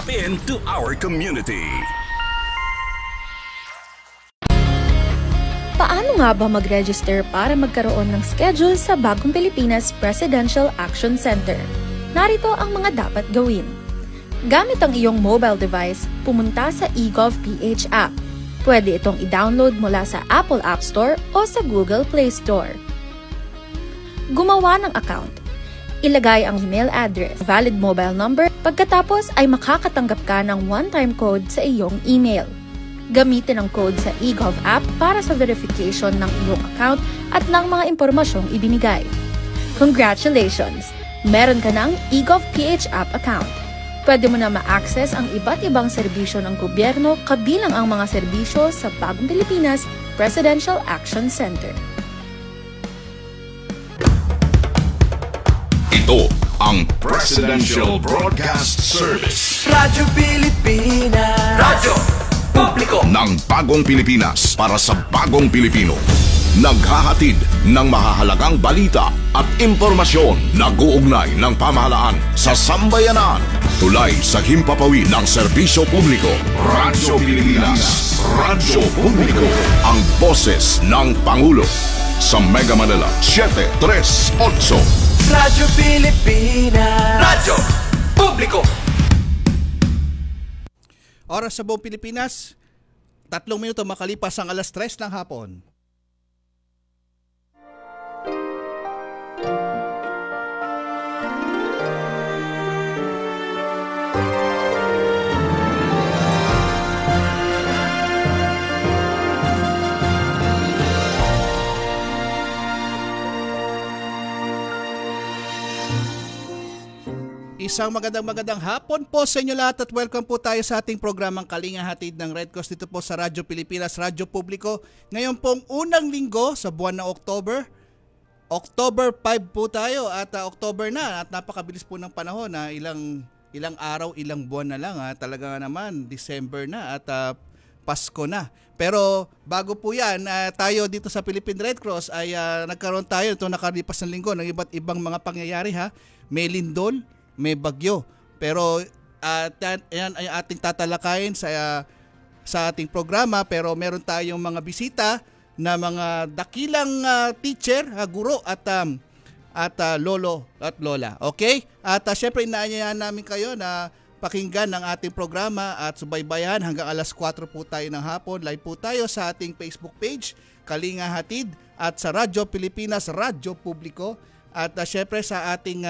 Tap into our community. Paano nga ba mag-register para magkaroon ng schedule sa Bagong Pilipinas Presidential Action Center? Narito ang mga dapat gawin. Gamit ang iyong mobile device, pumunta sa eGovPH app. Pwede itong i-download mula sa Apple App Store o sa Google Play Store. Gumawa ng account. Ilagay ang email address, valid mobile number, pagkatapos ay makakatanggap ka ng one-time code sa iyong email. Gamitin ang code sa eGov app para sa verification ng iyong account at ng mga impormasyong ibinigay. Congratulations! Meron ka ng eGovPH app account. Pwede mo na ma-access ang iba't ibang serbisyo ng gobyerno kabilang ang mga serbisyo sa Bagong Pilipinas Presidential Action Center. Ito ang Presidential Broadcast Service. Radyo Pilipinas. Radyo Publiko ng Bagong Pilipinas para sa Bagong Pilipino. Naghahatid ng mahahalagang balita at impormasyon na guugnay ng pamahalaan sa sambayanan. Tulay sa himpapawid ng serbisyo publiko. Radyo Pilipinas. Radyo Publiko. Ang boses ng Pangulo. Sa Mega Manila 738. Radyo Pilipinas. Radyo Publiko. Oras sa buong Pilipinas, 3 minuto makalipas ang 3:00 ng hapon. Isang magandang hapon po sa inyo lahat at welcome po tayo sa ating programang Kalinga Hatid ng Red Cross dito po sa Radyo Pilipinas, Radyo Publiko. Ngayon pong unang linggo sa buwan ng October. October 5 po tayo at October na at napakabilis po ng panahon na ilang araw, ilang buwan na lang. Talaga naman December na at Pasko na. Pero bago po yan, tayo dito sa Philippine Red Cross ay nagkaroon tayo itong nakalipas ng linggo ng iba't ibang mga pangyayari ha. May lindol, may bagyo. Pero yan ay ating tatalakayin sa ating programa. Pero meron tayong mga bisita na mga dakilang teacher, guro at lolo at lola. Okay? At syempre inaanyayahan namin kayo na pakinggan ang ating programa at subaybayan hanggang 4:00 po tayo ng hapon. Live po tayo sa ating Facebook page, Kalinga Hatid, at sa Radyo Pilipinas, Radyo Publiko. At syempre sa ating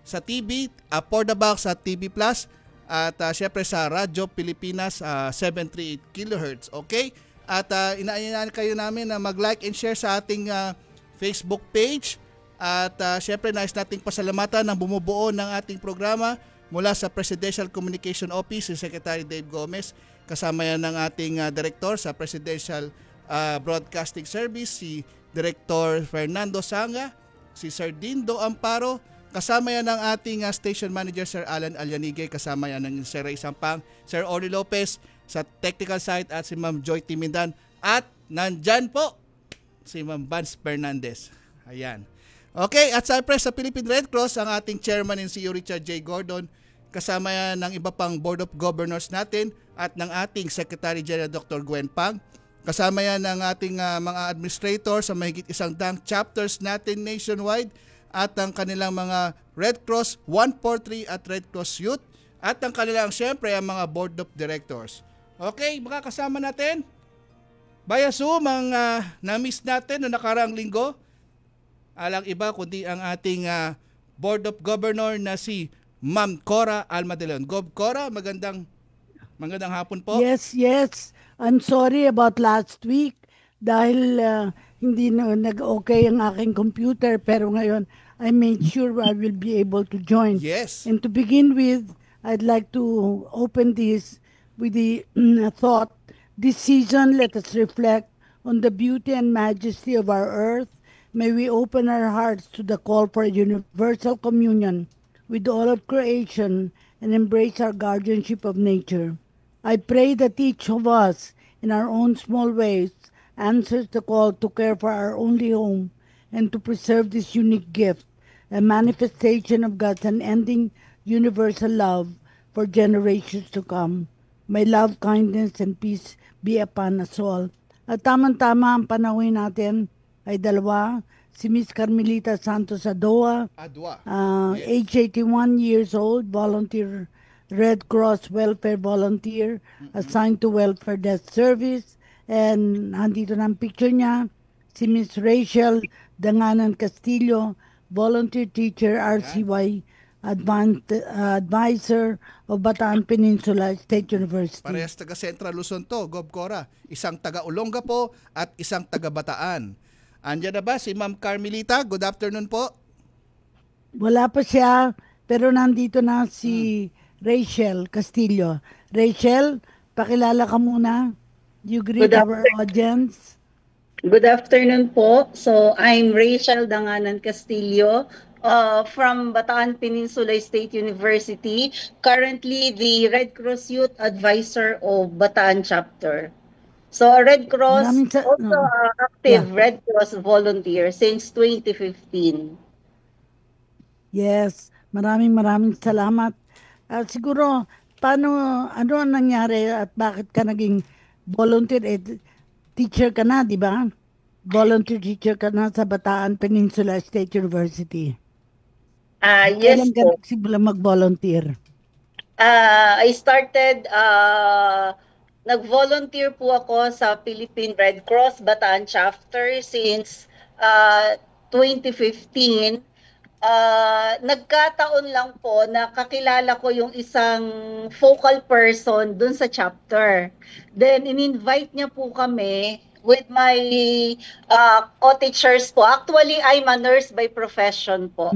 sa TV, for the box at TV Plus, at syempre sa Radyo Pilipinas 738 kHz. Okay? At inaanyayahan kayo namin na mag-like and share sa ating Facebook page. At syempre nais nating pasalamatan ng bumubuo ng ating programa mula sa Presidential Communication Office, si Secretary Dave Gomez. Kasama yan ng ating Director sa Presidential Broadcasting Service, si Director Fernando Sanga, si Sir Dindo Amparo. Kasama yan ng ating Station Manager, Sir Alan Alyanige. Kasama yan ng Sir Ray Sampang, Sir Ori Lopez sa technical side at si Ma'am Joy Timindan. At nandyan po si Ma'am Vance Fernandez. Ayan. Okay, at syempre sa Philippine Red Cross, ang ating chairman si Richard J. Gordon. Kasama yan ng iba pang Board of Governors natin at ng ating Secretary General Dr. Gwen Pang. Kasama yan ng ating mga administrator sa mahigit 100 chapters natin nationwide at ang kanilang mga Red Cross 143 at Red Cross Youth at ang kanilang syempre ang mga Board of Directors. Okay, makakasama natin via Zoom ang na-miss natin noong nakaraang linggo. Alang iba kundi ang ating Board of Governor na si Ma'am Cora Alma de Leon. Gob Cora, magandang hapon po. Yes. I'm sorry about last week dahil hindi nag-okay ang aking computer pero ngayon I made sure I will be able to join. Yes. And to begin with, I'd like to open this with the thought, this season let us reflect on the beauty and majesty of our earth. May we open our hearts to the call for universal communion with all of creation and embrace our guardianship of nature. I pray that each of us, in our own small ways, answers the call to care for our only home and to preserve this unique gift, a manifestation of God's unending universal love for generations to come. May love, kindness, and peace be upon us all. At tamang-tama ang panahon natin ay dalawa, si Miss Carmelita Santos Adoa, Adwa. age 81 years old, volunteer, Red Cross welfare volunteer, assigned to welfare desk service. And andito na ang picture niya, si Miss Rachel Danganan Castillo, volunteer teacher, RCY, advisor of Bataan Peninsula State University. Parehas taga Central Luzon to, Gob Cora. Isang taga Olongapo at isang taga Bataan. Andiyan na ba si Ma'am Carmelita? Good afternoon po. Wala pa siya, pero nandito na si Rachel Castillo. Rachel, pakilala ka muna. You greet our audience. Good afternoon po. So I'm Rachel Danganan Castillo from Bataan Peninsula State University, currently the Red Cross Youth Advisor of Bataan Chapter. So a Red Cross, also active Red Cross volunteer since 2015. Yes, maraming salamat. Siguro, ano ang nangyari at bakit ka naging volunteer? Teacher ka na, di ba? Volunteer teacher ka na sa Bataan Peninsula State University. Yes Kailan ka po. nagsimula mag-volunteer? I started, nag-volunteer po ako sa Philippine Red Cross Bataan Chapter since 2015. Nagkataon lang po na kakilala ko yung isang focal person dun sa chapter. Then, in-invite niya po kami with my co-teachers po. Actually, I'm a nurse by profession po.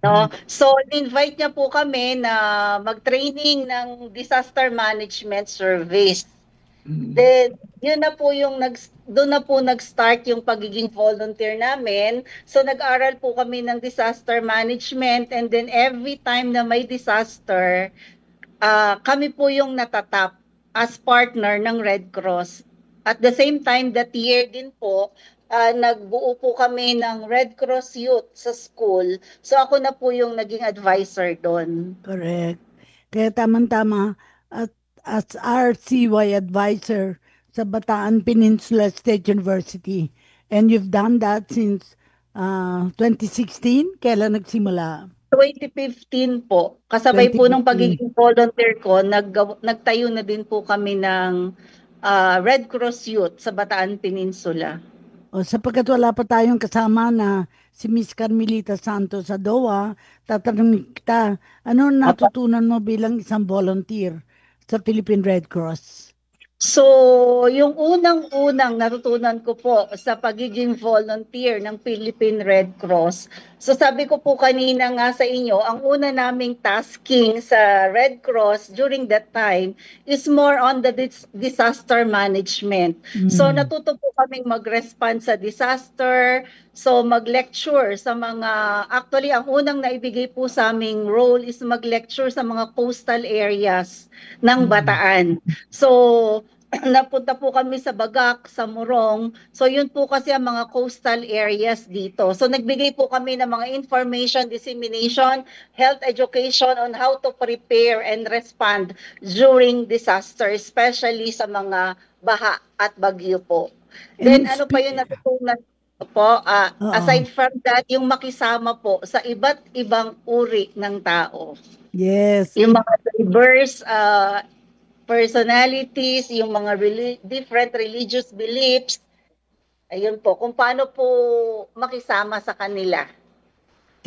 No? So, in-invite niya po kami na mag-training ng disaster management service. Then, yun na po yung doon na po nag-start yung pagiging volunteer namin. So, nag-aral po kami ng disaster management, and then every time na may disaster, kami po yung natatap as partner ng Red Cross. At the same time, that year din po, nagbuo po kami ng Red Cross Youth sa school. So, ako na po yung naging advisor doon. Correct. Kaya tamang-tama, at as RCY advisor sa Bataan Peninsula State University. And you've done that since 2016? Kailan nagsimula? 2015 po. Kasabay po nung 2015. pagiging volunteer ko, nagtayo na din po kami ng Red Cross Youth sa Bataan Peninsula. O sapagkat wala pa tayong kasama na si Miss Carmelita Santos Adoa, tatanungin kita, ano natutunan mo bilang isang volunteer sa Philippine Red Cross? So, yung unang-unang natutunan ko po sa pagiging volunteer ng Philippine Red Cross, so sabi ko po kanina nga sa inyo, ang una naming tasking sa Red Cross during that time is more on the disaster management. So, natuto po kaming mag-respond sa disaster, so mag-lecture sa mga, actually ang unang naibigay po sa aming role is mag-lecture sa mga coastal areas ng Bataan. So, napunta po kami sa Bagak, sa Morong. So, yun po kasi ang mga coastal areas dito. So, nagbigay po kami ng mga information, dissemination, health education on how to prepare and respond during disaster, especially sa mga baha at bagyo po. Then, ano pa yung natutunan po? Aside from that, yung makisama po sa iba't ibang uri ng tao. Yes. Yung mga diverse personalities, yung mga different religious beliefs, ayun po, kung paano po makisama sa kanila.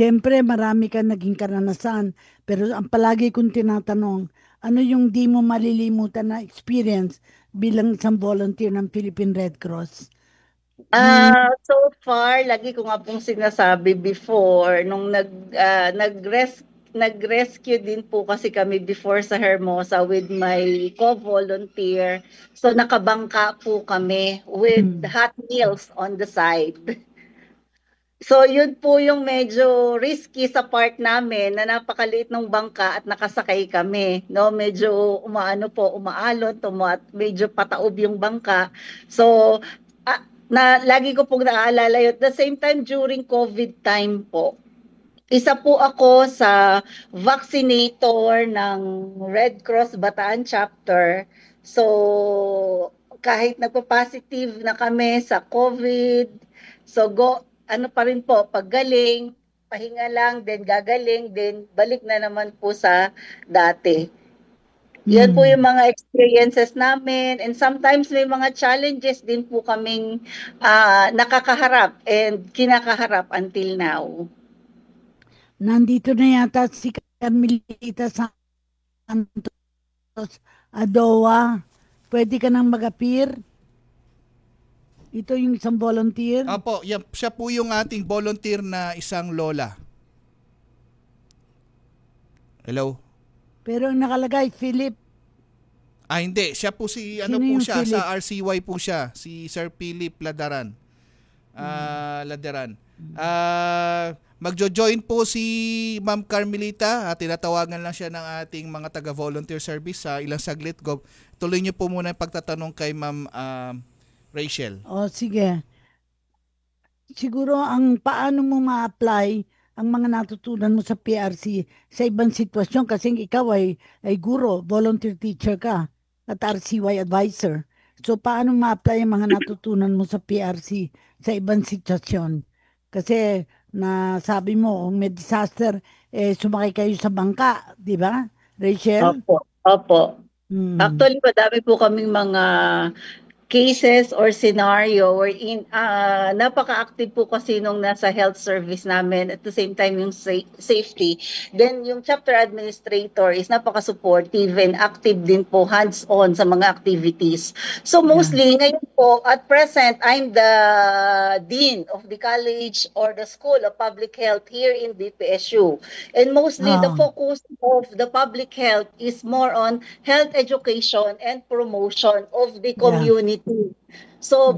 Siyempre, marami ka naging karanasan, pero ang palagi kong tinatanong, ano yung di mo malilimutan na experience bilang isang volunteer ng Philippine Red Cross? So far, lagi ko nga pong sinasabi before, nung nag-rescue din po kasi kami before sa Hermosa with my co-volunteer. So nakabangka po kami with hot meals on the side. So yun po yung medyo risky sa part namin na napakaliit ng bangka at nakasakay kami. No, medyo umaalon, medyo pataob yung bangka. So lagi ko pong naaalala yun. At the same time during COVID time po. Isa po ako sa vaccinator ng Red Cross Bataan chapter. So, kahit nagpo-positive na kami sa COVID, so ano pa rin po, paggaling, pahinga lang, then gagaling, then balik na naman po sa dati. Yan po yung mga experiences namin, and sometimes may mga challenges din po kaming nakakaharap and kinakaharap until now. Nandito na yata si Carmelita Santos Adoa. Pwede ka nang mag-appear? Ito yung isang volunteer. Opo, siya po yung ating volunteer na isang lola. Hello? Pero ang nakalagay, Philip. Hindi. Siya po Sino yung siya, Philip? sa RCY po siya. Si Sir Philip Ladaran. Ladaran. Magjo-join po si Ma'am Carmelita. Tinatawagan lang siya ng ating mga taga-volunteer service sa ilang saglit. Tuloy niyo po muna yung pagtatanong kay Ma'am Rachel. Sige. Siguro ang paano mo ma-apply ang mga natutunan mo sa PRC sa ibang sitwasyon kasi ikaw ay guro, volunteer teacher ka at RCY advisor. So paano ma-apply ang mga natutunan mo sa PRC sa ibang sitwasyon? Kasi na sabi mo, may disaster, sumakay kayo sa bangka, di ba, Rachel? Opo. Actually, madami po kaming mga cases or scenario wherein napaka-active po kasi nung nasa health service namin, at the same time yung safety. Then yung chapter administrator is napaka-supportive and active din po, hands-on sa mga activities. So mostly ngayon po, at present, I'm the dean of the college or the School of Public Health here in DPSU. And mostly the focus of the public health is more on health education and promotion of the community. So,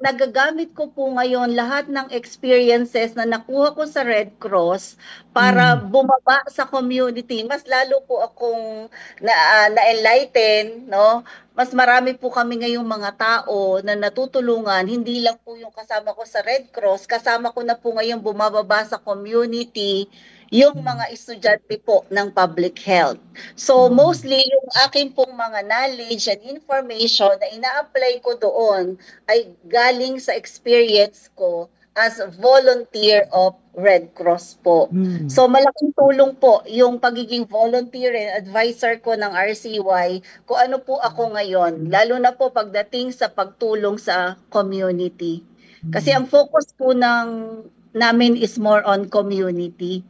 nagagamit ko po ngayon lahat ng experiences na nakuha ko sa Red Cross para bumaba sa community. Mas lalo po akong na-enlighten, no? Mas marami po kami ngayong mga tao na natutulungan, hindi lang po yung kasama ko sa Red Cross, kasama ko na po ngayon bumababa sa community yung mga estudyante po ng public health. So mostly yung akin pong mga knowledge and information na ina-apply ko doon ay galing sa experience ko as a volunteer of Red Cross po. So malaking tulong po yung pagiging volunteer and advisor ko ng RCY kung ano po ako ngayon, lalo na po pagdating sa pagtulong sa community. Kasi ang focus po namin is more on community.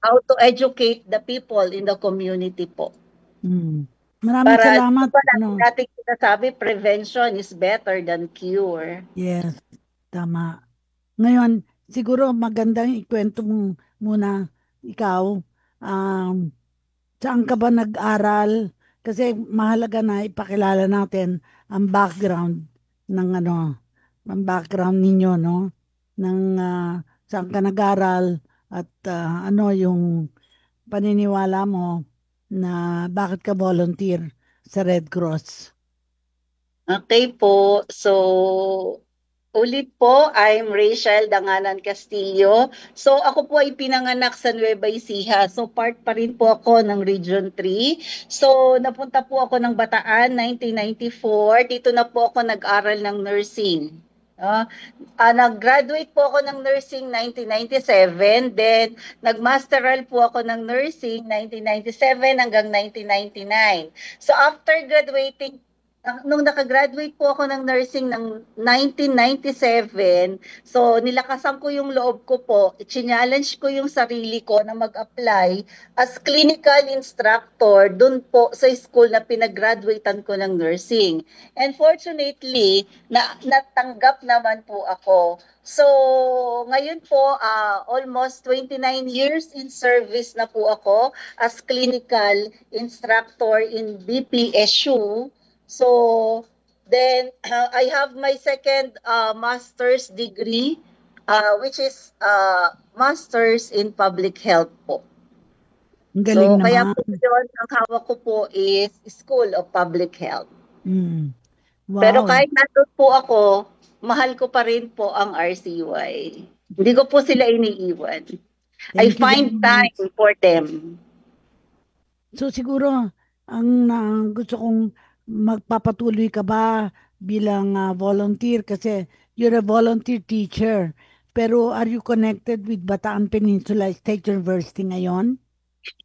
How to educate the people in the community po. Maraming salamat. Para natin sinasabi, prevention is better than cure. Yes, tama. Ngayon, siguro magandang ikwento mo muna ikaw. Saan ka ba nag-aral? Kasi mahalaga na ipakilala natin ang background ng ang background ninyo, no? Saan ka nag-aral? At ano yung paniniwala mo na bakit ka volunteer sa Red Cross? Okay po. So, ulit po, I'm Rachel Danganan Castillo. So, ako po ay pinanganak sa Nueva Ecija. So, part pa rin po ako ng Region 3. So, napunta po ako ng Bataan 1994. Dito na po ako nag-aral ng nursing. Nag-graduate po ako ng nursing 1997, then nag-masteral po ako ng nursing 1997 hanggang 1999. So after graduating, nung nakagraduate po ako ng nursing ng 1997, so nilakasan ko yung loob ko po, i-challenge ko yung sarili ko na mag-apply as clinical instructor dun po sa school na pinag-graduatean ko ng nursing. And fortunately, natanggap naman po ako. So, ngayon po, almost 29 years in service na po ako as clinical instructor in BPSU. So, then I have my second master's degree, which is master's in public health po. Galing so, kaya naman. po yun, ang hawak ko po is School of Public Health. Wow. Pero kahit nandun po ako, mahal ko pa rin po ang RCY. Hindi ko po sila iniiwan. I Thank you find very time much. for them. So siguro, gusto kong magpapatuloy ka ba bilang volunteer kasi you're a volunteer teacher. Pero are you connected with Bataan Peninsula State University ngayon?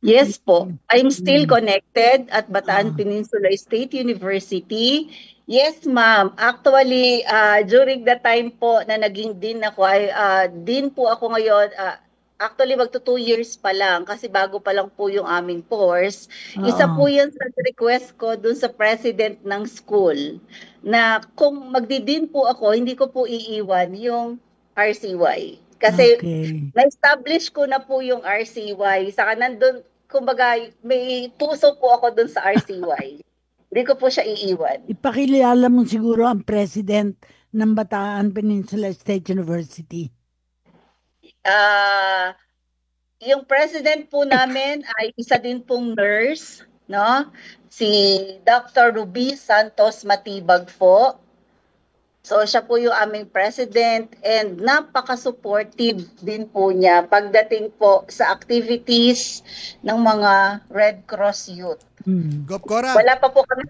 Yes po, I'm still Mm. connected at Bataan Ah, Peninsula State University. Yes, ma'am. Actually, during the time po na naging dean ako, dean po ako ngayon. Actually, magto 2 years pa lang kasi bago pa lang po yung aming course. Isa oo. po yan sa request ko dun sa president ng school na kung magdi-dean po ako, hindi ko po iiwan yung RCY. Kasi Okay. na-establish ko na po yung RCY. Saka nandun, kumbaga, may puso po ako dun sa RCY. Hindi ko po siya iiwan. Ipakilala mo siguro ang president ng Bataan Peninsula State University. Ah, yung president po namin ay isa din pong nurse, no? Si Dr. Ruby Santos Matibag po. So siya po yung aming president and napaka-supportive din po niya pagdating po sa activities ng mga Red Cross Youth. Gop Cora, Wala pa po kami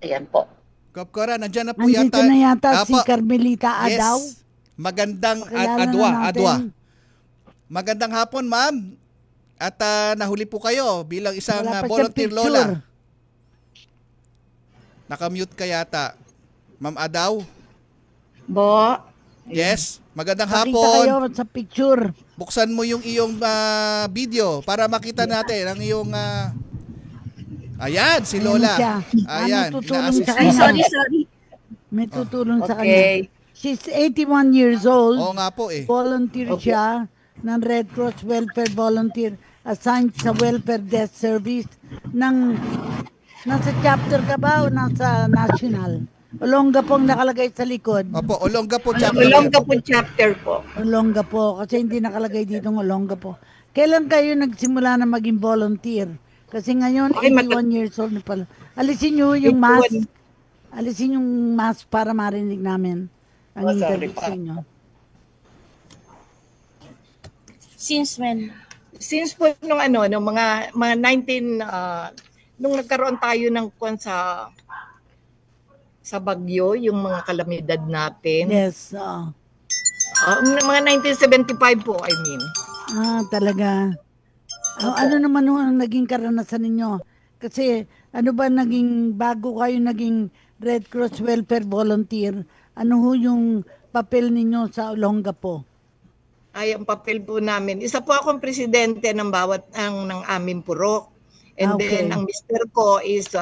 ayan po. Gop Cora, nandiyan na po Andito yata. na yata si Apo. Carmelita Adaw. Yes. Magandang Pakilala na Adwa, natin. Adwa. Magandang hapon, ma'am. At nahuli po kayo bilang isang Wala pa siyang volunteer picture. lola. Nakamute ka yata. Ma'am Adaw? Bo, Yes. Magandang Pakita hapon. kayo sa picture. Buksan mo yung iyong video para makita natin ang iyong ayan, si Lola. siya. Ayan, Ano tutulong ina-assist sa ay, kanya? sorry. May tutulong sa kanya. Okay. She's 81 years old. Oo nga po eh. Volunteer siya ng Red Cross Welfare Volunteer assigned sa Welfare Death Service ng nasa chapter ka ba o nasa national? Olongapo nakalagay sa likod. Opo, Olongapo chapter. Olongapo chapter po. Olongapo kasi hindi nakalagay dito ng Olongapo. Kailan kayo nagsimula na maging volunteer? Kasi ngayon Okay, 81 years old na pala. Alisin niyo yung mask. Alisin yung mask para marinig namin ang Oh, sorry interview pa. sa inyo. Since when? Since po nung nung mga 19 nung nagkaroon tayo ng kwan sa bagyo, yung mga kalamidad natin. Yes. Mga 1975 po, I mean. Talaga. Ano naman ang naging karanasan ninyo? Kasi ano ba naging, bago kayo naging Red Cross Welfare Volunteer, ano ho yung papel ninyo sa Olongapo? Ay, ang papel po namin. Isa po akong presidente ng ng aming purok. And Okay. then, ang mister ko is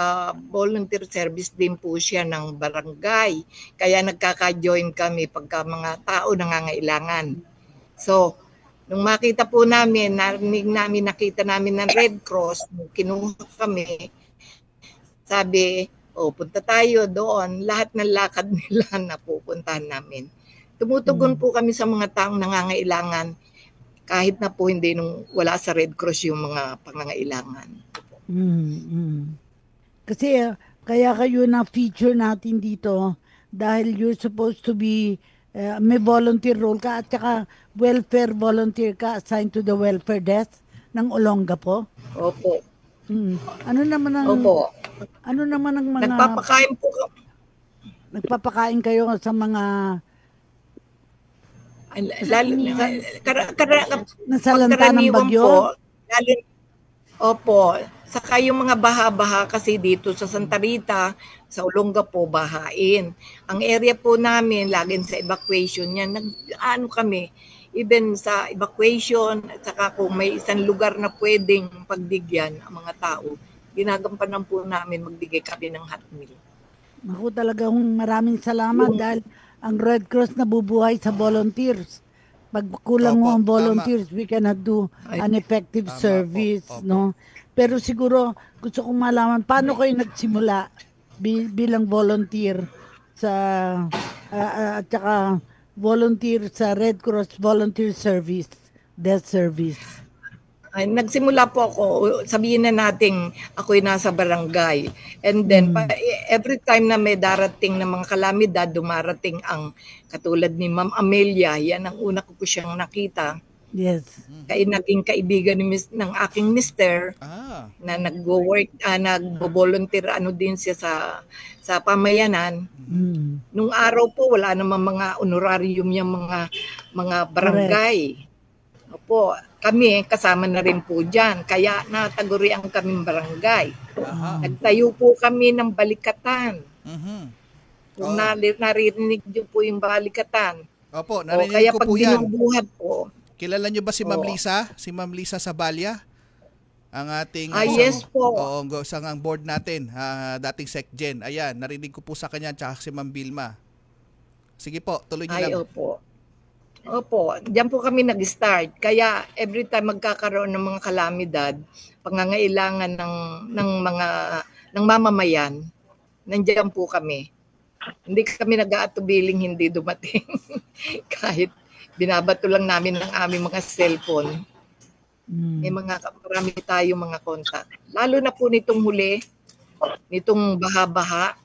volunteer service din po siya ng barangay. Kaya nagkaka-join kami pagka mga tao nangangailangan. So, nung makita po namin, nakita namin ng Red Cross, kinuha kami, sabi, punta tayo doon. Lahat ng lakad nila na pupuntahan namin. Tumutugon po kami sa mga taong nangangailangan kahit na po hindi wala sa Red Cross yung mga pangangailangan. Kasi kaya kayo na-feature natin dito dahil you're supposed to be, may volunteer role ka at saka welfare volunteer ka assigned to the welfare desk ng Olongapo. Opo. Ano naman ang Opo. ano naman ang mga Nagpapakain po nagpapakain kayo sa mga lalo nasalanta ng bagyo? Opo. Saka yung mga baha-baha kasi dito sa Santa Rita, sa Olongapo, bahain. Ang area po namin, laging sa evacuation yan. Kami, even sa evacuation, at saka kung may isang lugar na pwedeng pagbigyan ang mga tao, ginagampanan po namin magbigay kami ng hot meal. Ako talagang maraming salamat dahil ang Red Cross nabubuhay sa volunteers. Pag kulang mo Opo, ang tama. volunteers, we cannot do an effective Tama service, po, opo. no? Pero siguro gusto kong malaman paano kayo nagsimula bilang volunteer sa at saka volunteer sa Red Cross Volunteer Service, Death Service. Ay, nagsimula po ako, sabihin na natin ako'y nasa barangay. And then, every time na may darating na mga kalamidad, dumarating ang katulad ni Ma'am Amelia, yan ang una ko po siyang nakita. Yes. Kaya naging kaibigan ng aking mister na nagwo-work, nagbo-volunteer din siya sa pamayanan. Nung araw po wala namang mga honorarium yung mga barangay. Opo, kami kasama na rin po diyan. Kaya natagurian kaming barangay. Nagtayo po kami ng balikatan. Kung narinig niyo po yung balikatan. Opo, narinig kaya ko po yan. Kaya pag binubuhat po. Kilala niyo ba si Ma'am Lisa? Si Ma'am Lisa Sabalya? Ang ating yes po. ang board natin, dating SecGen. Ayan, narinig ko po sa kanya tsaka si Ma'am Vilma. Sige po, tuloy niyo lang. Opo, diyan po kami nag-start. Kaya every time magkakaroon ng mga kalamidad, pangangailangan ng mamamayan, nandiyan po kami. Hindi kami nag-aatubiling hindi dumating. Kahit binabato lang namin ng aming mga cellphone. May marami tayong mga kontak. Lalo na po nitong huli, nitong baha-baha.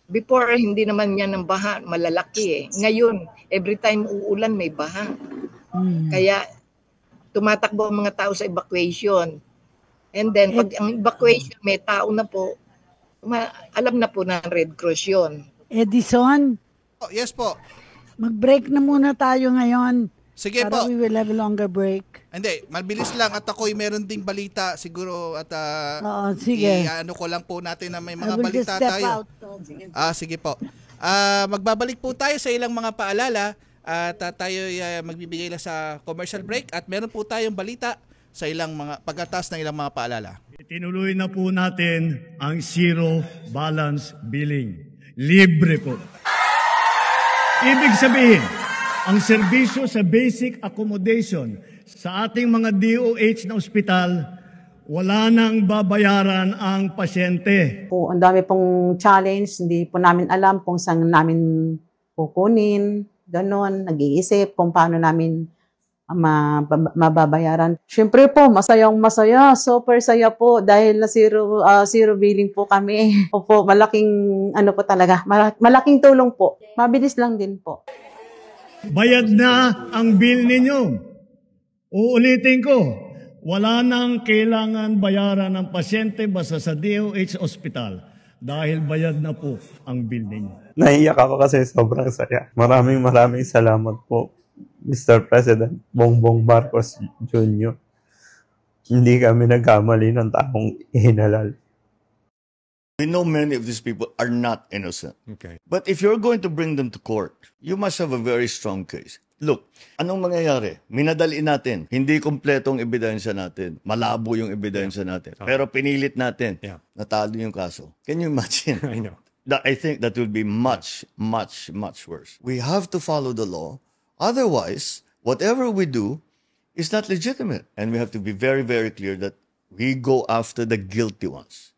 Before, hindi naman yan ng baha, malalaki Ngayon, every time uulan, may baha. Kaya, tumatakbo ang mga tao sa evacuation. And then, pag ang evacuation, may tao na po, alam na po na Red Cross yun. Edison? Yes po. Mag-break na muna tayo ngayon. Sige para po. We will have a longer break. Hindi, mabilis lang at ako'y meron ding balita siguro at sige. Ano ko lang po natin na may mga balita tayo. Sige po. Magbabalik po tayo sa ilang mga paalala at tayo magbibigay lang sa commercial break at meron po tayong balita sa ilang mga pagkatas ng ilang mga paalala. Tinuloy na po natin ang zero balance billing. Libre po. Ibig sabihin, ang serbisyo sa basic accommodation sa ating mga DOH na ospital, wala nang babayaran ang pasyente. Ang dami pong challenge, hindi po namin alam kung saan namin kukunin, ganon, nag-iisip kung paano namin mababayaran. Siyempre po, masayang-masaya, super saya po dahil na zero billing po kami. Opo, malaking po talaga, malaking tulong po. Mabilis lang din po. Bayad na ang bill ninyo. Uulitin ko, wala nang kailangan bayaran ng pasyente basta sa DOH Hospital dahil bayad na po ang bill ninyo. Naiyak ako kasi sobrang saya. Maraming salamat po, Mr. President Bongbong Marcos Jr. Hindi kami nagkamali ng taong hinalal. We know many of these people are not innocent. Okay. But if you're going to bring them to court, you must have a very strong case. Look, anong mangyayari? Minadali natin. Hindi kompletong ebidensya natin. Malabo yung ebidensya natin. Pero pinilit natin. Natalo yung kaso. Can you imagine? I know. I think that will be much, much, much worse. We have to follow the law. Otherwise, whatever we do is not legitimate. And we have to be very, very clear that we go after the guilty ones.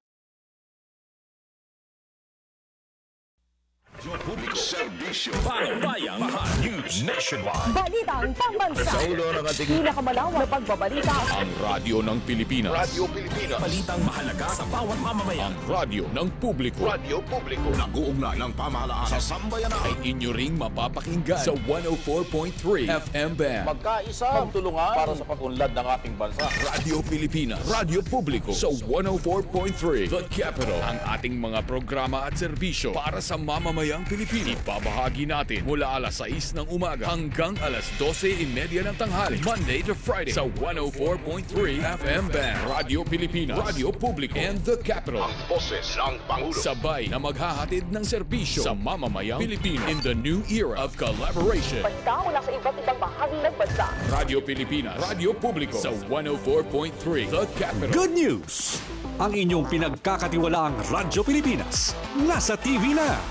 Bayang News Nationwide. Balitang pambansa. Sa ulo ng ating pinakamalawak na pagbabalita. Ang radyo ng Pilipinas. Radyo Pilipinas. Balitang mahalaga sa bawat mamamayan. Ang radyo ng publiko. Radyo Publiko. Nag-uugnay ng pamahalaan sa sambayanan. Ay inyo ring mapapakinggan sa 104.3 FM band. Magkaisa, magtulungan para sa pag-unlad ng ating bansa. Radyo Pilipinas. Radyo Publiko sa 104.3 The Capital. Ang ating mga programa at serbisyo para sa mamamayang Pilipino. Ibabahagi natin mula alas 6 ng umaga hanggang alas 12:30 ng tanghali. Monday to Friday sa 104.3 FM band. Radyo Pilipinas, Radyo Publiko, and The Capital. Ang boses ng Pangulo. Sabay na maghahatid ng serbisyo sa mamamayang Pilipino in the new era of collaboration. Basta mula sa iba't ibang bahagi ng bansa. Radyo Pilipinas, Radyo Publiko sa 104.3 The Capital. Good news! Ang inyong pinagkakatiwalaang Radyo Pilipinas nasa TV na.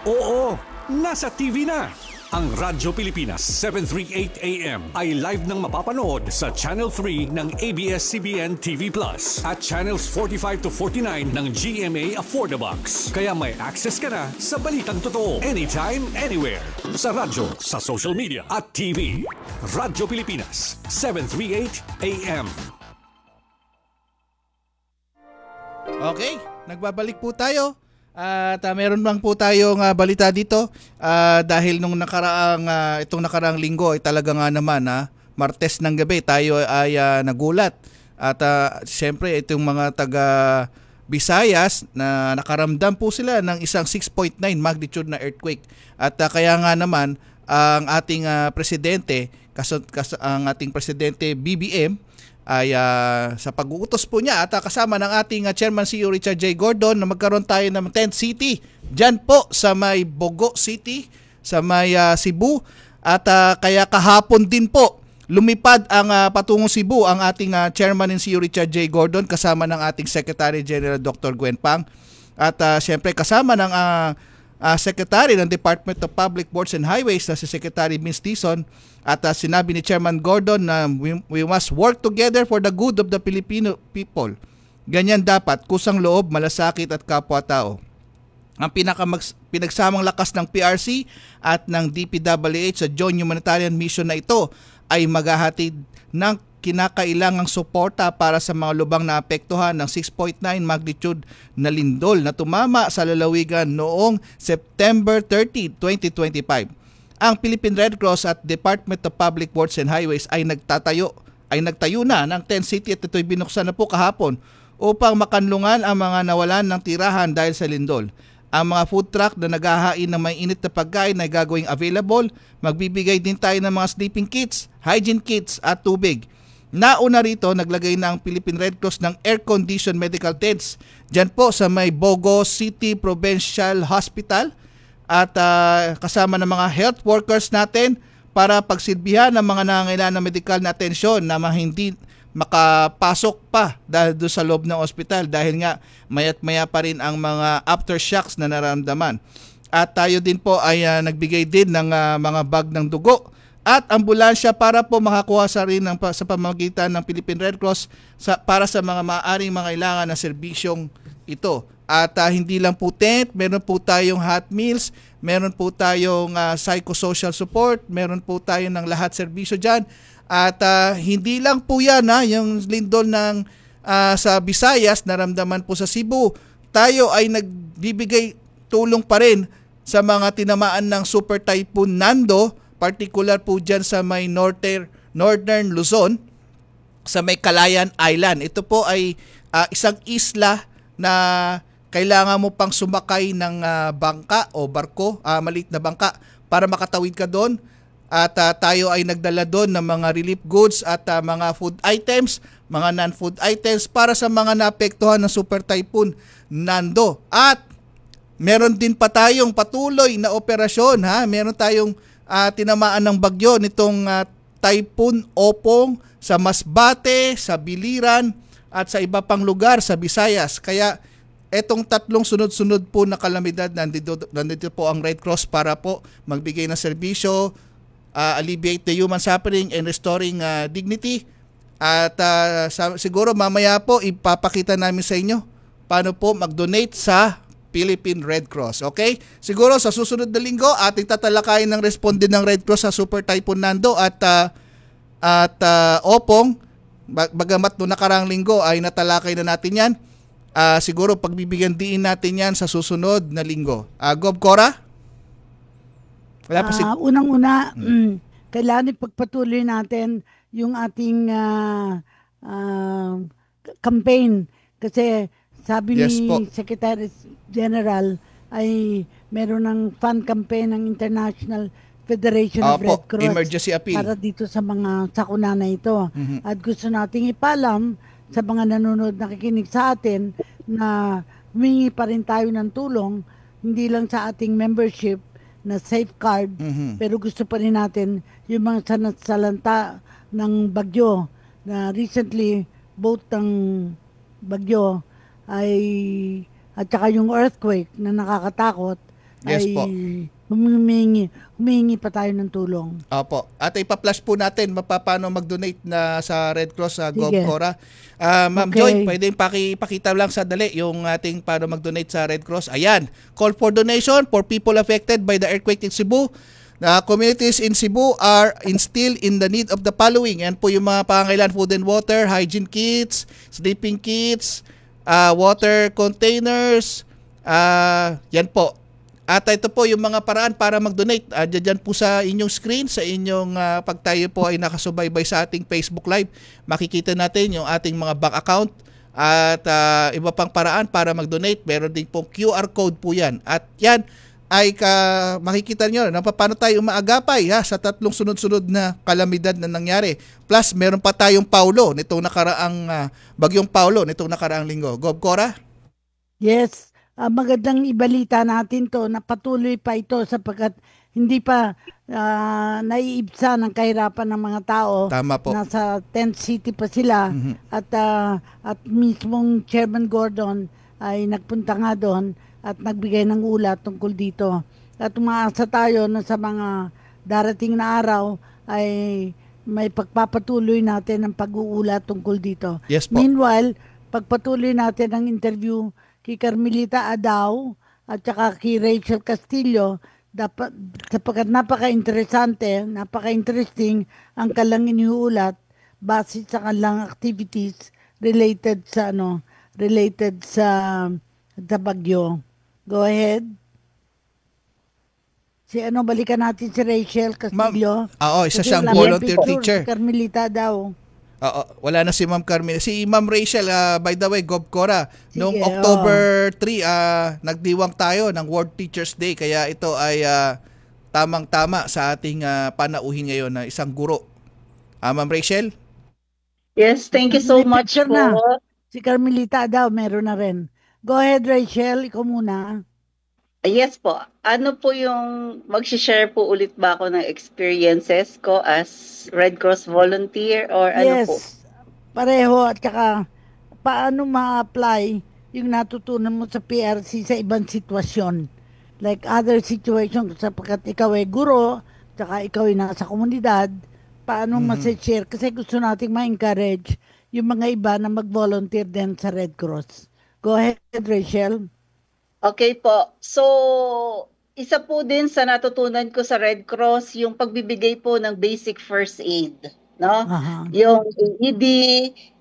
Oo, nasa TV na! Ang Radyo Pilipinas 738 AM ay live nang mapapanood sa Channel 3 ng ABS-CBN TV Plus at Channels 45 to 49 ng GMA Affordabox. Kaya may access ka na sa balitang totoo anytime, anywhere. Sa radyo, sa social media at TV. Radyo Pilipinas 738 AM. Okay, nagbabalik po tayo. At meron lang po tayong balita dito dahil nung itong nakaraang linggo ay talaga nga naman Martes ng gabi tayo ay nagulat. At siyempre itong mga taga Visayas na nakaramdam po sila ng isang 6.9 magnitude na earthquake. At kaya nga naman ang ating presidente, ang ating presidente BBM ay sa pag-uutos po niya at kasama ng ating Chairman CEO Richard J. Gordon na magkaroon tayo ng tent city dyan po sa may Bogo City, sa may Cebu. At kaya kahapon din po lumipad ang patungong Cebu ang ating Chairman and CEO Richard J. Gordon kasama ng ating Secretary General Dr. Gwen Pang at siyempre kasama ng Secretary ng Department of Public Works and Highways na si Secretary Vince Dizon at sinabi ni Chairman Gordon na we must work together for the good of the Filipino people. Ganyan dapat, kusang loob, malasakit at kapwa-tao. Ang pinagsamang lakas ng PRC at ng DPWH sa Joint Humanitarian Mission na ito ay maghahatid ng kinakailangang suporta para sa mga lubang na apektuhan ng 6.9 magnitude na lindol na tumama sa lalawigan noong September 30, 2025. Ang Philippine Red Cross at Department of Public Works and Highways ay nagtayo na ng tent city at ito'y binuksan na po kahapon upang makanlungan ang mga nawalan ng tirahan dahil sa lindol. Ang mga food truck na naghahain ng may init na pagkain ay gagawing available. Magbibigay din tayo ng mga sleeping kits, hygiene kits at tubig. Nauna rito, naglagay na ang Philippine Red Cross ng air-conditioned medical tents dyan po sa may Bogo City Provincial Hospital at kasama ng mga health workers natin para pagsilbihan ng mga nangangailangan ng medical na atensyon na hindi makapasok pa dahil doon sa loob ng ospital dahil nga maya't maya pa rin ang mga aftershocks na nararamdaman. At tayo din po ay nagbigay din ng mga bag ng dugo at ambulansya para po makakuha sa pamamagitan ng Philippine Red Cross para sa mga maaaring mangailangan ng serbisyong ito. At hindi lang po tent, meron po tayong hot meals, meron po tayong psychosocial support, meron po tayo ng lahat serbisyo dyan. At hindi lang po yan yung lindol ng sa Visayas, naramdaman po sa Cebu. Tayo ay nagbibigay tulong pa rin sa mga tinamaan ng Super Typhoon Nando, particular po dyan sa may Northern Luzon, sa may Calayan Island. Ito po ay isang isla na kailangan mo pang sumakay ng bangka o barko, maliit na bangka, para makatawid ka doon. At tayo ay nagdala doon ng mga relief goods at mga food items, mga non-food items para sa mga naapektuhan ng Super Typhoon Nando. At meron din pa tayong patuloy na operasyon. Meron tayong tinamaan ng bagyo nitong Typhoon Opong sa Masbate, sa Biliran at sa iba pang lugar sa Visayas. Kaya etong tatlong sunod-sunod po na kalamidad, nandito po ang Red Cross para po magbigay ng serbisyo, alleviate the human suffering and restoring dignity. At siguro mamaya po ipapakita namin sa inyo paano po mag-donate sa Philippine Red Cross. Okay? Siguro sa susunod na linggo ating tatalakayin ng responde ng Red Cross sa Super Typhoon Nando at Opong. Bagamat noong nakarang linggo ay natalakay na natin yan. Siguro pagbibigyan din natin yan sa susunod na linggo. Gob Cora? Wala pa unang-una, kailangan ipagpatuloy natin yung ating campaign kasi sabi ni Secretary General ay meron ng fan campaign ng International Federation of Red Cross emergency appeal para dito sa mga sakuna na ito. At gusto nating ipalam sa mga nanonood, nakikinig sa atin na humingi pa rin tayo ng tulong, hindi lang sa ating membership na safeguard, pero gusto pa rin natin yung mga salanta ng bagyo na recently both ng bagyo ay at saka yung earthquake na nakakatakot humingi pa tayo ng tulong. Opo. At ipa-flash po natin paano mag-donate na sa Red Cross sa Gob Cora. Ma'am Joy, pwedeng pakita lang sa dali yung ating paano mag-donate sa Red Cross. Ayan. Call for donation for people affected by the earthquake in Cebu. Communities in Cebu are still in the need of the following. Yan po yung mga pangangailangan: food and water, hygiene kits, sleeping kits, water containers, yan po. At ito po yung mga paraan para mag-donate. Diyan po sa inyong screen, sa inyong pag tayo po ay nakasubaybay sa ating Facebook Live, makikita natin yung ating mga bank account at iba pang paraan para mag-donate. Meron din pong QR code po yan. At yan ay makikita nyo na paano tayo umaagapay sa tatlong sunod-sunod na kalamidad na nangyari. Plus, meron pa tayong Paulo nitong nakaraang bagyong Paulo nitong nakaraang linggo. Gob Cora? Yes, magandang ibalita natin to na patuloy pa ito sapagkat hindi pa naiibsa ng kahirapan ng mga tao. Tama po. Nasa tent city pa sila at mismong Chairman Gordon ay nagpunta nga doon at nagbigay ng ulat tungkol dito. At umaasa tayo na sa mga darating na araw ay may pagpapatuloy natin ang pag-uulat tungkol dito. Yes po. Meanwhile, pagpatuloy natin ang interview kay Carmelita Adaw at saka kay Rachel Castillo, sapagkat napaka-interesting ang kalang iniulat base sa kanilang activities related sa bagyo. Go ahead. Balikan natin si Rachel Castillo. Isa siyang volunteer teacher. Si Carmelita daw. Wala na si Ma'am Carmelita. Si Ma'am Rachel, by the way, Gob Cora, noong October 3, nagdiwang tayo ng World Teachers Day. Kaya ito ay tamang-tama sa ating panauhin ngayon na isang guro. Ma'am Rachel? Yes, thank you so much po. Si Carmelita daw, meron na rin. Go ahead, Rachel. Ikaw muna. Yes po. Ano po yung mag-share po ulit ba ako ng experiences ko as Red Cross volunteer or ano po? Yes, pareho. At saka, paano ma-apply yung natutunan mo sa PRC sa ibang sitwasyon? Like other situation, sapagkat ikaw ay guro, saka ikaw ay nasa komunidad, paano ma-share? Kasi gusto nating ma-encourage yung mga iba na mag-volunteer din sa Red Cross. Go ahead, Rachel. Okay po. So, isa po din sa natutunan ko sa Red Cross, yung pagbibigay po ng basic first aid. No? Yung AED,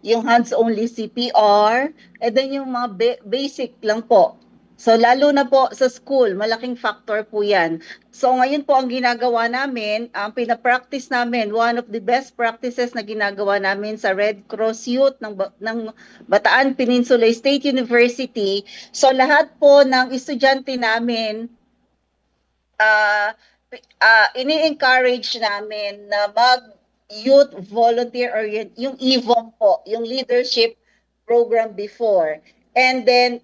yung hands-only CPR, and then yung mga basic lang po. So, lalo na po sa school, malaking factor po yan. So, ngayon po ang ginagawa namin, ang pinapractice namin, one of the best practices na ginagawa namin sa Red Cross Youth ng Bataan Peninsula State University. So, lahat po ng estudyante namin, ini-encourage namin na mag-youth volunteer or yung EVOM po, yung leadership program before. And then,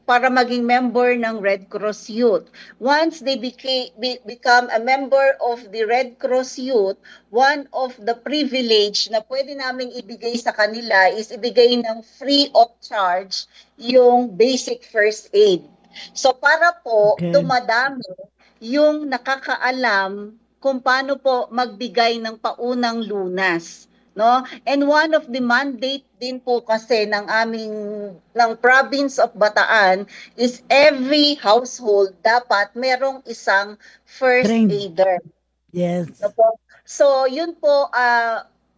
para maging member ng Red Cross Youth. Once they become a member of the Red Cross Youth, one of the privilege na pwede namin ibigay sa kanila is ibigay ng free of charge yung basic first aid. So, para po dumadami yung nakakaalam kung paano po magbigay ng paunang lunas. No? And one of the mandate din po kasi ng province of Bataan is every household dapat merong isang first aider. Yes. So yun po,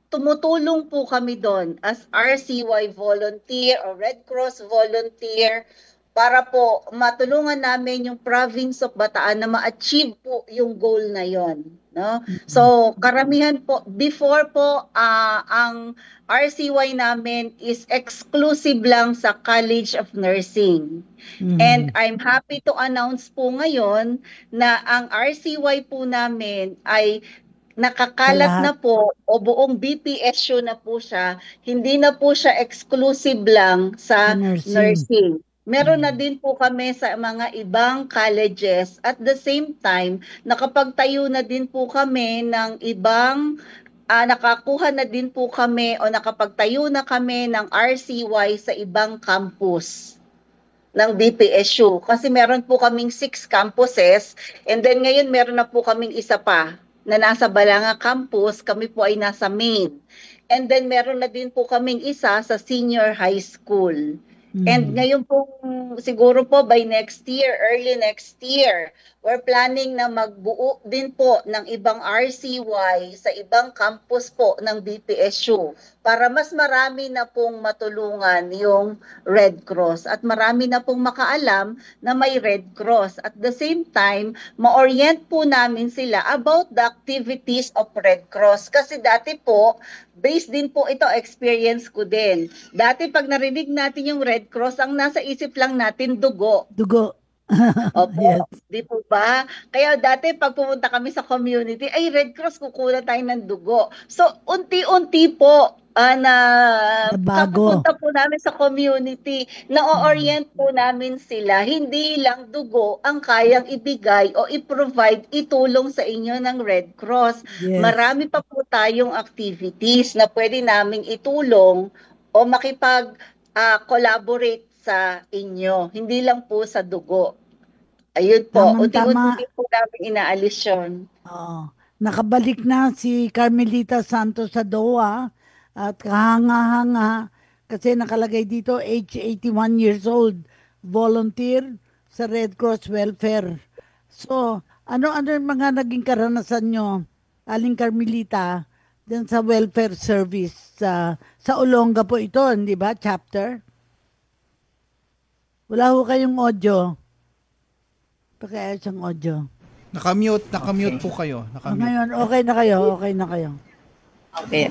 tumutulong po kami doon as RCY volunteer or Red Cross volunteer para po matulungan namin yung province of Bataan na ma-achieve po yung goal na yon. No? So, karamihan po, before po, ang RCY namin is exclusive lang sa College of Nursing. And I'm happy to announce po ngayon na ang RCY po namin ay nakakalat na po o buong BPSU na po siya, hindi na po siya exclusive lang sa nursing. Meron na din po kami sa mga ibang colleges. At the same time, nakapagtayo na din po kami ng ibang, nakakuha na din po kami o nakapagtayo na kami ng RCY sa ibang campus ng BPSU. Kasi meron po kaming 6 campuses and then ngayon meron na po kaming isa pa na nasa Balanga campus, kami po ay nasa main. And then meron na din po kaming isa sa senior high school. And ngayon po, siguro po by next year, early next year, we're planning na magbuo din po ng ibang RCY sa ibang campus po ng BPSU para mas marami na pong matulungan yung Red Cross at marami na pong makaalam na may Red Cross. At the same time, ma-orient po namin sila about the activities of Red Cross. Kasi dati po, based din po ito, experience ko din. Dati pag narinig natin yung Red Cross, ang nasa isip lang natin dugo. Dugo. Opo, Yes. di po ba? Kaya dati pag pumunta kami sa community, ay Red Cross, kukuha tayo ng dugo. So, unti-unti po Nabago. kapupunta po namin sa community, na-orient po namin sila. Hindi lang dugo ang kayang ibigay o i-provide, itulong sa inyo ng Red Cross. Yes. Marami pa po tayong activities na pwede naming itulong o makipag-collaborate sa inyo. Hindi lang po sa dugo. Ayun po, Tamang-tama. unti-unti po namin inaalis yun. Oo. Nakabalik na si Carmelita Santos sa DOA at kahanga-hanga kasi nakalagay dito age 81 years old, volunteer sa Red Cross Welfare. So, ano-ano yung mga naging karanasan nyo, Aling Carmelita, dyan sa welfare service sa Olonga po ito, hindi ba? Chapter? Wala ho kayong audio. Pakiayos ang audio. Nakamute po kayo. Nakamute. Ngayon, okay na kayo. Okay.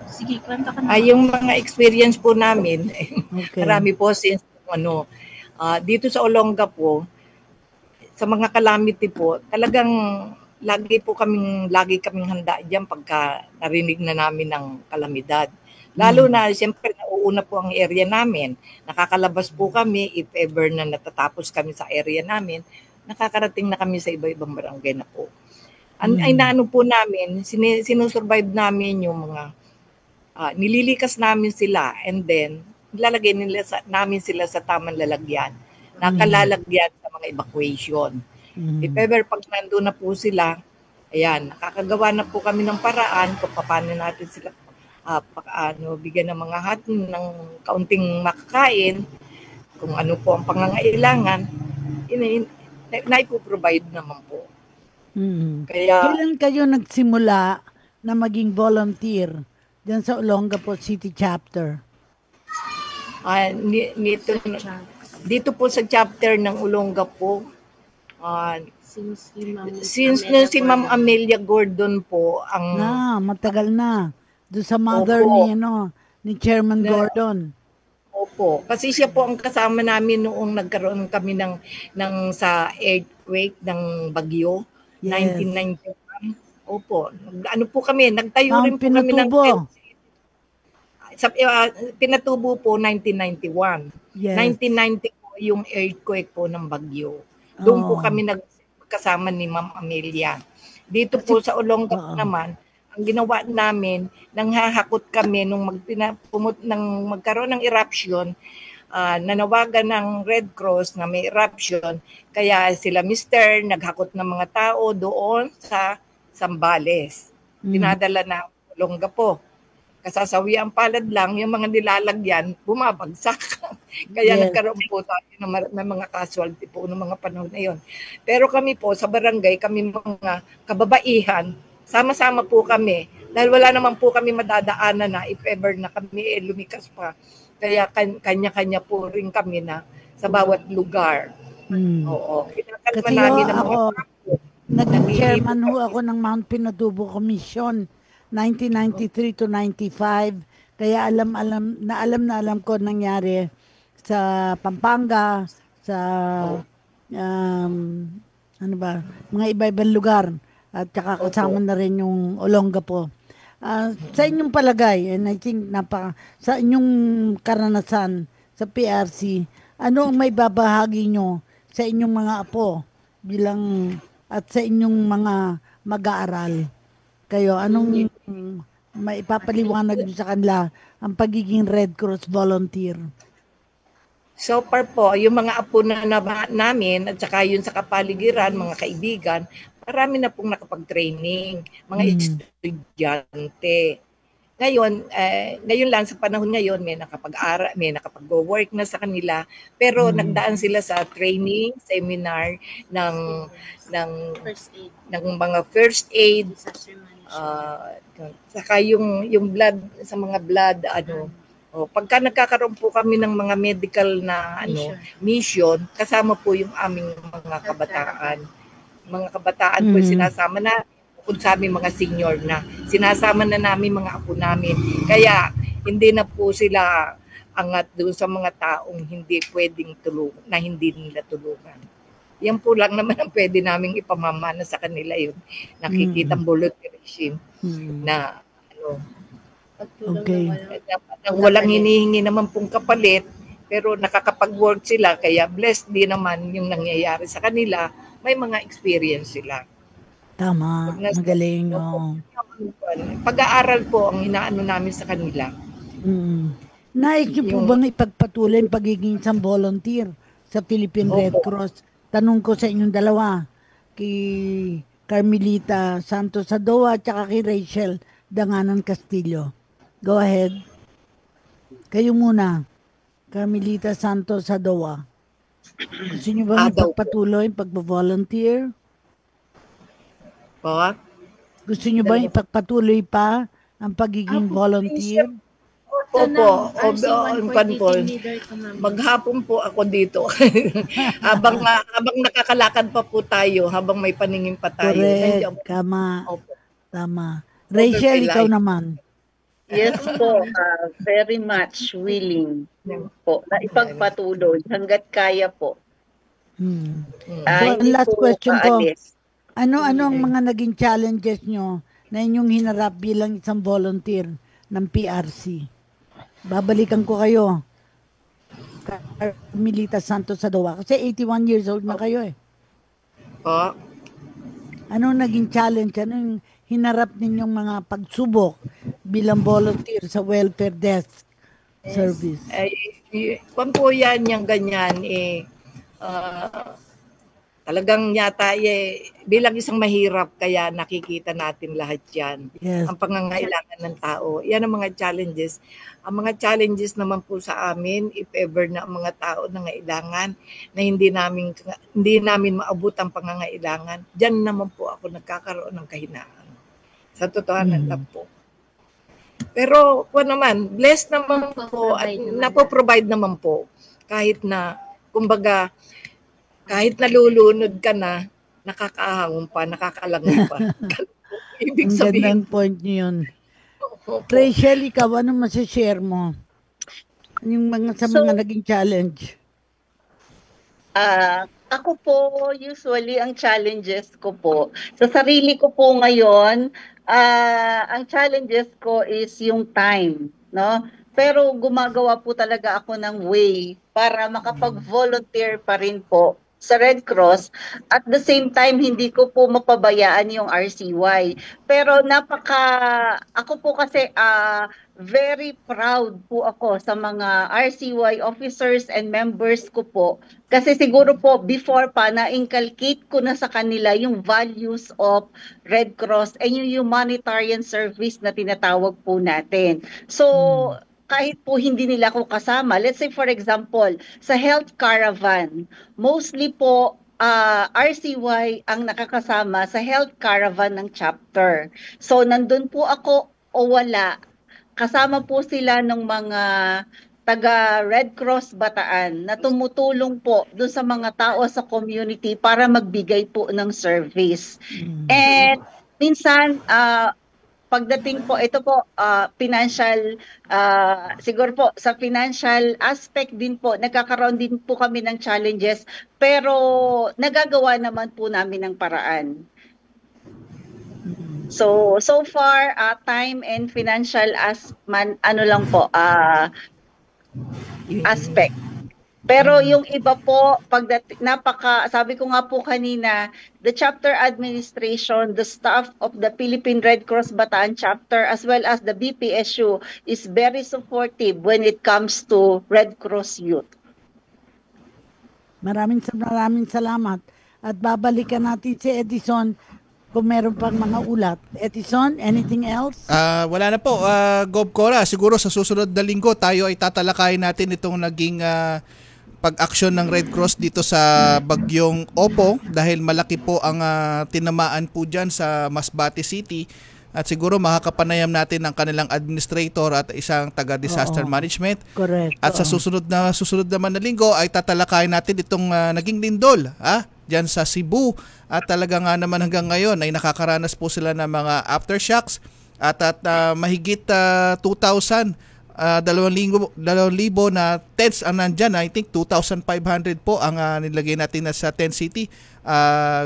Sige, kwenta ka na. Yung mga experience po namin, Okay. marami po since dito sa Olonga po, sa mga calamity po, talagang lagi kaming handa diyan pagka narinig na namin ng kalamidad. Lalo na, siyempre, nauuna po ang area namin. Nakakalabas po kami, if ever na natatapos kami sa area namin, nakakarating na kami sa iba-ibang barangay na po. Ay naano po namin, sinusurvive namin yung mga, nililikas namin sila, and then, nilalagay namin sila sa tamang lalagyan, nakalalagyan sa mga evacuation. If ever, pag nandun na po sila, ayan, nakakagawa na po kami ng paraan kung paano natin sila bigyan ng mga ng kaunting makakain, kung ano po ang pangangailangan, naipo-provide naman po. Kaya, Kailan kayo nagsimula na maging volunteer dyan sa Olonga po City Chapter? dito po sa chapter ng Olonga po, since si Ma'am Amelia Gordon po ang matagal na. Doon sa mother ni Chairman Gordon. Opo, kasi siya po ang kasama namin noong nagkaroon kami ng sa earthquake ng Bagyo, Yes. 1991. Opo, ano po kami, nagtayo rin po kami ng Pinatubo po 1991. Yes. 1990 po yung earthquake po ng Bagyo. Doon po kami nagkasama ni Ma'am Amelia. Dito po sa Olonga naman, ang ginawa namin, nanghahakot kami nung magkaroon ng eruption, nanawagan ng Red Cross na may eruption, kaya sila Mr. naghakot ng mga tao doon sa Zambales. Dinadala na Olonga po. Kasasawi ang palad lang, yung mga nilalagyan, bumabagsak. Kaya nagkaroon po tayo ng mga casualty po ng mga panahon na yun. Pero kami po, sa barangay, kami mga kababaihan, sama-sama po kami. Dahil wala naman po kami madadaanan na if ever na kami lumikas pa. Kaya kanya-kanya po rin kami na sa bawat lugar. Oo. Kasi namin nag-chairman ako ng Mount Pinatubo Commission 1993 to 95. Kaya alam ko nangyari sa Pampanga, sa mga iba-ibang lugar. At saka kasama na rin yung Olonga po. Sa inyong palagay, and I think sa inyong karanasan sa PRC, ano ang may babahagi nyo sa inyong mga apo at sa inyong mga mag-aaral? Kayo, anong maipapaliwanag nyo sa kanila ang pagiging Red Cross volunteer? So far po, yung mga apo na namin at saka yun sa kapaligiran, mga kaibigan, marami na pong nakapag-training, mga estudyante. Ngayon lang sa panahon ngayon may nakapag-aral, may nakapag-work na sa kanila, pero nagdaan sila sa training, seminar ng mga first aid, saka yung blood sa mga blood pagka nagkakaroon po kami ng mga medical na mission, kasama po yung aming mga kabataan. Mga kabataan po sinasama na kung sa aming mga senior na. Sinasama na namin mga apo namin. Kaya hindi na po sila angat doon sa mga taong hindi pwedeng tulungan, na hindi nila tulungan. Yan po lang naman ang pwede naming ipamamana sa kanila yun. Nakikitang volunteerism na Okay. Walang hinihingi naman pong kapalit, pero nakakapag-work sila, kaya blessed din naman yung nangyayari sa kanila. May mga experience sila. Tama, magaling. Pag-aaral po ang inaano namin sa kanila. Nais niyo po bang ipagpatuloy ang pagiging isang volunteer sa Philippine Red Cross? Tanong ko sa inyong dalawa, kay Carmelita Santos Sadoa at saka kay Rachel Danganan Castillo. Go ahead. Kayo muna, Carmelita Santos Sadoa. Gusto niyo ba ipagpatuloy ang pag-volunteer? Gusto niyo ba ipagpatuloy pa ang pagiging volunteer? Opo, maghapon po ako dito. habang nakakalakad pa po tayo, habang may paningin pa tayo. Correct, tama. Rachel, ikaw naman. Yes po, very much willing po na ipagpatuloy hanggat kaya po. So, last question ko. Ano-ano ang mga naging challenges nyo na inyong hinarap bilang isang volunteer ng PRC? Babalikan ko kayo. Carmelita Santos Sadoa. Kasi 81 years old na kayo eh. Anong naging challenge? Anong hinarap ninyong mga pagsubok bilang volunteer sa welfare desk service? Kung po yan yung ganyan, talagang yata bilang isang mahirap, kaya nakikita natin lahat yan. Yes. Ang pangangailangan ng tao. Yan ang mga challenges. Ang mga challenges naman po sa amin, if ever na ang mga tao nangailangan na hindi namin maabot ang pangangailangan, dyan naman po ako nagkakaroon ng kahinaan. Sa totohanan lang po. Pero po naman, blessed naman po at napoprovide naman po. Kahit na, kumbaga, kahit nalulunod ka na, nakakaahon pa, nakakalangon pa. Ibig sabihin. Ang gandang point niyo yun. Rachel, ikaw, ano masishare mo? Yung mga naging challenge? Ako po, usually, ang challenges ko po, sa sarili ko po ngayon, ang challenges ko is yung time, no? Pero gumagawa po talaga ako ng way para makapag-volunteer pa rin po sa Red Cross. At the same time, hindi ko po mapabayaan yung RCY. Pero ako po kasi very proud po ako sa mga RCY officers and members ko po. Kasi siguro po before pa na-inculcate ko na sa kanila yung values of Red Cross and yung humanitarian service na tinatawag po natin. So, kahit po hindi nila ako kasama, let's say for example, sa health caravan, mostly po RCY ang nakakasama sa health caravan ng chapter. So nandun po ako o wala, kasama po sila ng mga taga Red Cross Bataan na tumutulong po doon sa mga tao sa community para magbigay po ng service. And minsan, pagdating po, ito po, financial, siguro po, sa financial aspect din po, nagkakaroon din po kami ng challenges, pero nagagawa naman po namin ng paraan. So far, time and financial aspect. Pero yung iba po, sabi ko nga po kanina, the chapter administration, the staff of the Philippine Red Cross Bataan chapter, as well as the BPSU, is very supportive when it comes to Red Cross Youth. Maraming salamat. At babalikan natin si Edison. kung meron pang mga ulat. Edison, anything else? Wala na po. Gob Cora, siguro sa susunod na linggo tayo ay tatalakayin natin itong naging pag-aksyon ng Red Cross dito sa bagyong Opo dahil malaki po ang tinamaan po dyan sa Masbate City. At siguro makakapanayam natin ng kanilang administrator at isang taga-disaster management. Correct. At sa susunod naman na linggo ay tatalakayin natin itong naging lindol dyan sa Cebu. At talaga nga naman hanggang ngayon ay nakakaranas po sila ng mga aftershocks at mahigit 2,000 2,000 na tents ang nandyan. I think 2,500 po ang nilagay natin sa tent city.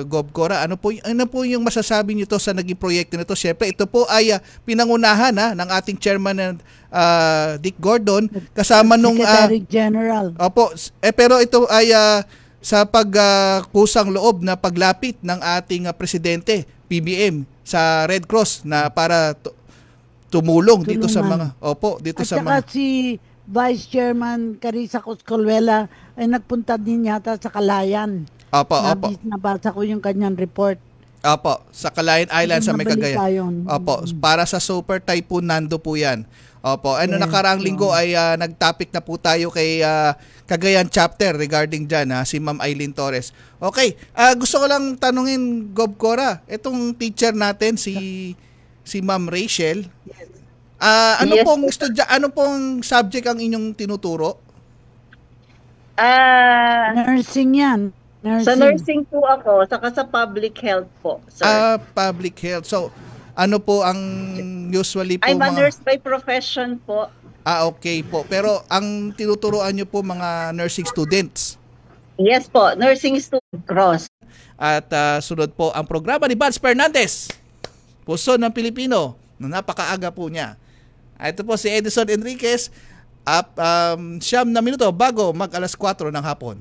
Gob Cora, ano po yung masasabi niyo to sa naging proyekto nito? Syempre, ito po ay pinangunahan ng ating chairman Dick Gordon kasama nung Secretary General. Opo, pero ito ay sa pagkusang loob na paglapit ng ating presidente PBM sa Red Cross na para tumulong dito sa mga dito sa mga. At si Vice Chairman Carissa Coscolwela ay nagpunta din yata sa Calayan. Opo. Nabasa ko yung kanyang report. Opo, sa Calayan Island sa may Cagayan. Opo, para sa Super Typhoon Nando po 'yan. Opo, nakaraang linggo ay nag-topic na po tayo kay Cagayan chapter regarding diyan si Ma'am Eileen Torres. Okay, gusto ko lang tanungin Gob Cora, itong teacher natin si Ma'am Rachel. Ano pong subject ang inyong tinuturo? Nursing 'yan. Sa nursing po ako, saka sa public health po, sir. Public health. So, ano po ang usually po I'm a nurse by profession po. Okay po. Pero ang tinuturoan nyo po mga nursing students? Yes po, nursing student cross. At sunod po ang programa ni Bans Fernandez, Puso ng Pilipino, na napakaaga po niya. Ito po si Edison Enriquez, 9 na minuto bago mag 4:00 ng hapon.